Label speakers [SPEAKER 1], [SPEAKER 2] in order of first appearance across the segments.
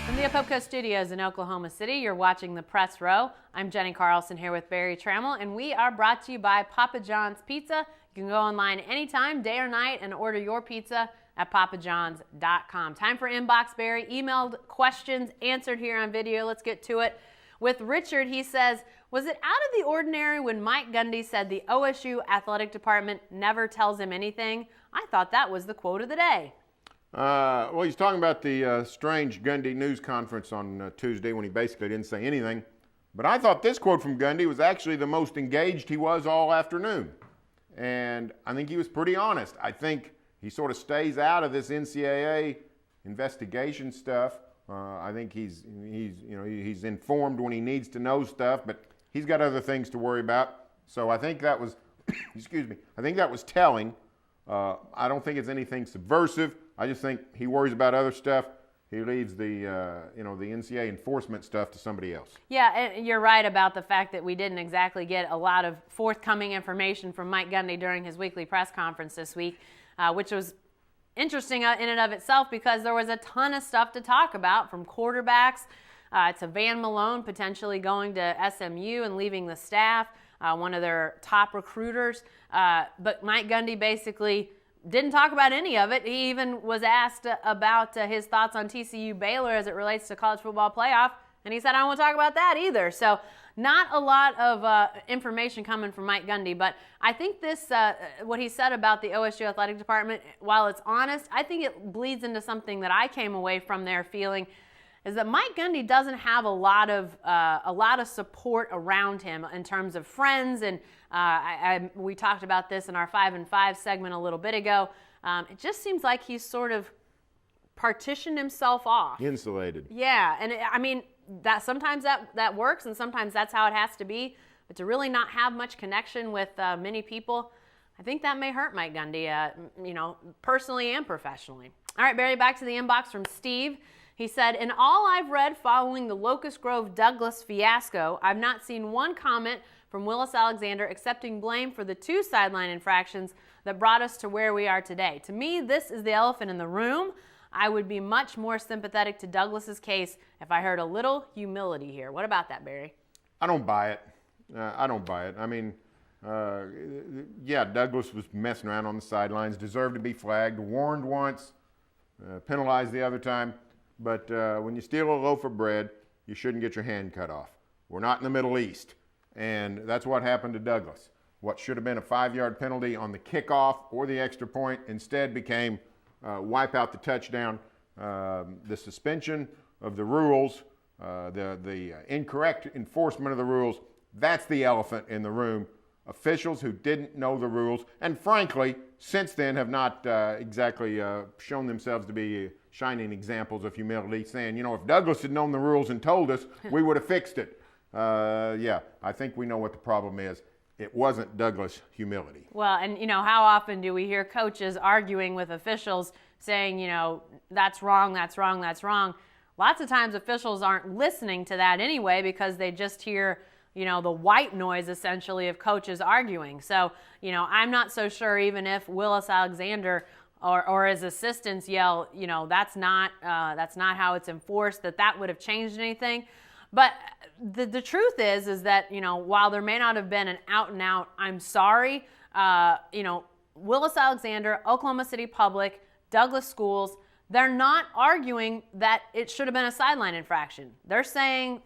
[SPEAKER 1] From the Apopka Studios in Oklahoma City, you're watching The Press Row. I'm Jenny Carlson here with Barry Trammell, and we are brought to you by Papa John's Pizza. You can go online anytime, day or night, and order your pizza at papajohns.com. Time for Inbox, Barry. Emailed questions answered here on video. Let's get to it. With Richard, he says, was it out of the ordinary when Mike Gundy said the OSU athletic department never tells him anything? I thought that was the quote of the day.
[SPEAKER 2] Well, he's talking about the strange Gundy news conference on Tuesday when he basically didn't say anything. But I thought this quote from Gundy was actually the most engaged he was all afternoon. And I think he was pretty honest. I think he sort of stays out of this NCAA investigation stuff. I think he's informed when he needs to know stuff, but he's got other things to worry about. So I think that was, I think that was telling. I don't think it's anything subversive. I just think he worries about other stuff. He leaves the NCAA enforcement stuff to somebody else.
[SPEAKER 1] Yeah, and you're right about the fact that we didn't exactly get a lot of forthcoming information from Mike Gundy during his weekly press conference this week, which was interesting in and of itself because there was a ton of stuff to talk about, from quarterbacks to Van Malone potentially going to SMU and leaving the staff, one of their top recruiters. But Mike Gundy basically didn't talk about any of it. He even was asked about his thoughts on TCU Baylor as it relates to college football playoff, and he said, I don't want to talk about that either. So not a lot of information coming from Mike Gundy, but I think this, what he said about the OSU athletic department, while it's honest, I think it bleeds into something that I came away from there feeling is that Mike Gundy doesn't have a lot of support around him in terms of friends, and we talked about this in our 5 and 5 segment a little bit ago. It just seems like he's sort of partitioned himself off.
[SPEAKER 2] Insulated.
[SPEAKER 1] Yeah, and I mean, that sometimes that works, and sometimes that's how it has to be. But to really not have much connection with many people, I think that may hurt Mike Gundy, personally and professionally. All right, Barry, back to the inbox from Steve. He said, in all I've read following the Locust Grove Douglas fiasco, I've not seen one comment from Willis Alexander accepting blame for the 2 sideline infractions that brought us to where we are today. To me, this is the elephant in the room. I would be much more sympathetic to Douglas's case if I heard a little humility here. What about that, Barry?
[SPEAKER 2] I don't buy it. I mean, Douglas was messing around on the sidelines, deserved to be flagged, warned once, penalized the other time. But when you steal a loaf of bread, you shouldn't get your hand cut off. We're not in the Middle East. And that's what happened to Douglas. What should have been a 5-yard penalty on the kickoff or the extra point instead became wipe out the touchdown. The suspension of the rules, the incorrect enforcement of the rules, that's the elephant in the room. Officials who didn't know the rules, and frankly, since then have not exactly shown themselves to be shining examples of humility, saying, if Douglas had known the rules and told us, we would have fixed it. I think we know what the problem is. It wasn't Douglas' humility.
[SPEAKER 1] Well, and how often do we hear coaches arguing with officials saying, that's wrong, that's wrong, that's wrong. Lots of times officials aren't listening to that anyway because they just hear the white noise essentially of coaches arguing. So, I'm not so sure even if Willis Alexander or his assistants yell, that's not how it's enforced, that would have changed anything. But the truth is that, while there may not have been an out and out, I'm sorry, Willis Alexander, Oklahoma City Public, Douglas Schools, they're not arguing that it should have been a sideline infraction. They're saying,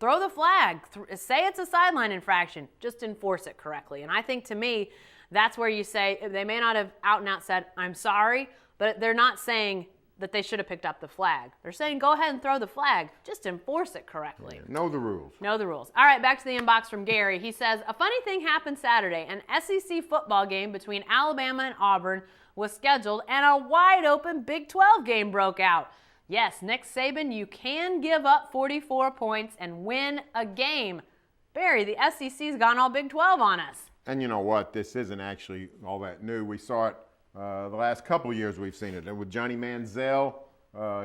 [SPEAKER 1] throw the flag, say it's a sideline infraction, just enforce it correctly. And I think to me, that's where you say, they may not have out and out said, I'm sorry, but they're not saying that they should have picked up the flag. They're saying, go ahead and throw the flag, just enforce it correctly.
[SPEAKER 2] Yeah, know the rules.
[SPEAKER 1] Know the rules. All right, back to the inbox from Gary. He says, a funny thing happened Saturday. An SEC football game between Alabama and Auburn was scheduled, and a wide open Big 12 game broke out. Yes, Nick Saban, you can give up 44 points and win a game. Barry, the SEC's gone all Big 12 on us.
[SPEAKER 2] And you know what? This isn't actually all that new. We saw it the last couple of years we've seen it. And with Johnny Manziel,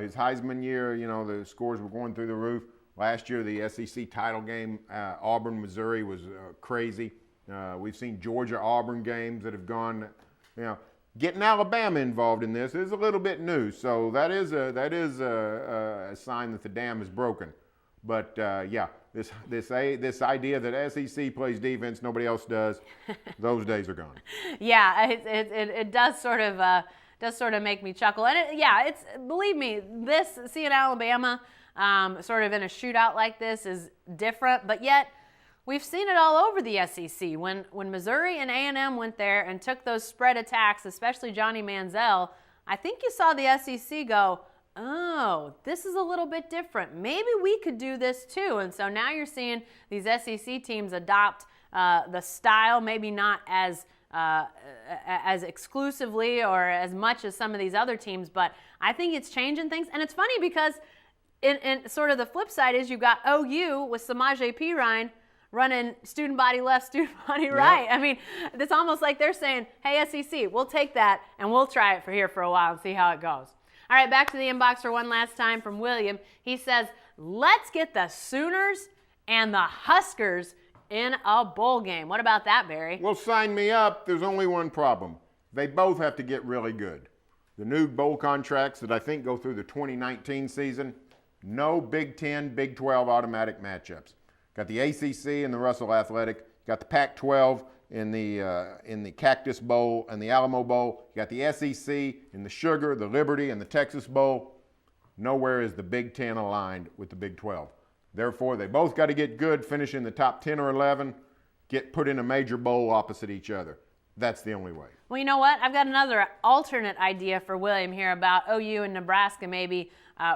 [SPEAKER 2] his Heisman year, the scores were going through the roof. Last year, the SEC title game, Auburn, Missouri, was crazy. We've seen Georgia-Auburn games that have gone, Getting Alabama involved in this is a little bit new, so that is a sign that the dam is broken. But yeah, this idea that SEC plays defense, nobody else does, those days are gone.
[SPEAKER 1] Yeah, it does sort of make me chuckle, and it's believe me, seeing Alabama sort of in a shootout like this is different, but yet. We've seen it all over the SEC. When Missouri and A&M went there and took those spread attacks, especially Johnny Manziel, I think you saw the SEC go, oh, this is a little bit different. Maybe we could do this too. And so now you're seeing these SEC teams adopt the style, maybe not as exclusively or as much as some of these other teams, but I think it's changing things. And it's funny because in sort of the flip side is you've got OU with Samaje Perine running student body left, student body right. I mean, it's almost like they're saying, hey, SEC, we'll take that and we'll try it for a while and see how it goes. All right, back to the inbox for one last time from William. He says, let's get the Sooners and the Huskers in a bowl game. What about that, Barry?
[SPEAKER 2] Well, sign me up. There's only one problem. They both have to get really good. The new bowl contracts that I think go through the 2019 season, no Big 10, Big 12 automatic matchups. Got the ACC and the Russell Athletic. Got the Pac-12 in the Cactus Bowl and the Alamo Bowl. You got the SEC in the Sugar, the Liberty, and the Texas Bowl. Nowhere is the Big 10 aligned with the Big 12. Therefore, they both got to get good, finish in the top 10 or 11, get put in a major bowl opposite each other. That's the only way.
[SPEAKER 1] Well, you know what? I've got another alternate idea for William here about OU and Nebraska maybe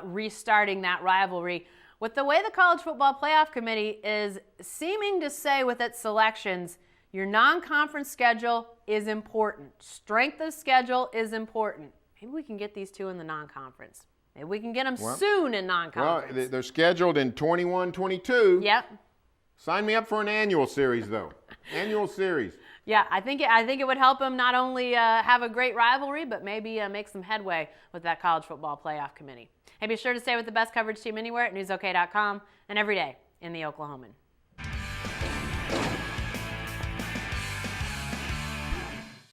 [SPEAKER 1] restarting that rivalry. With the way the College Football Playoff Committee is seeming to say with its selections, your non-conference schedule is important. Strength of schedule is important. Maybe we can get these two in the non-conference. Maybe we can get them soon in non-conference.
[SPEAKER 2] Well, they're scheduled in 21-22.
[SPEAKER 1] Yep.
[SPEAKER 2] Sign me up for an annual series, though. Annual series.
[SPEAKER 1] Yeah, I think it would help them not only have a great rivalry, but maybe make some headway with that College Football Playoff Committee. Hey, be sure to stay with the best coverage team anywhere at newsok.com and every day in the Oklahoman.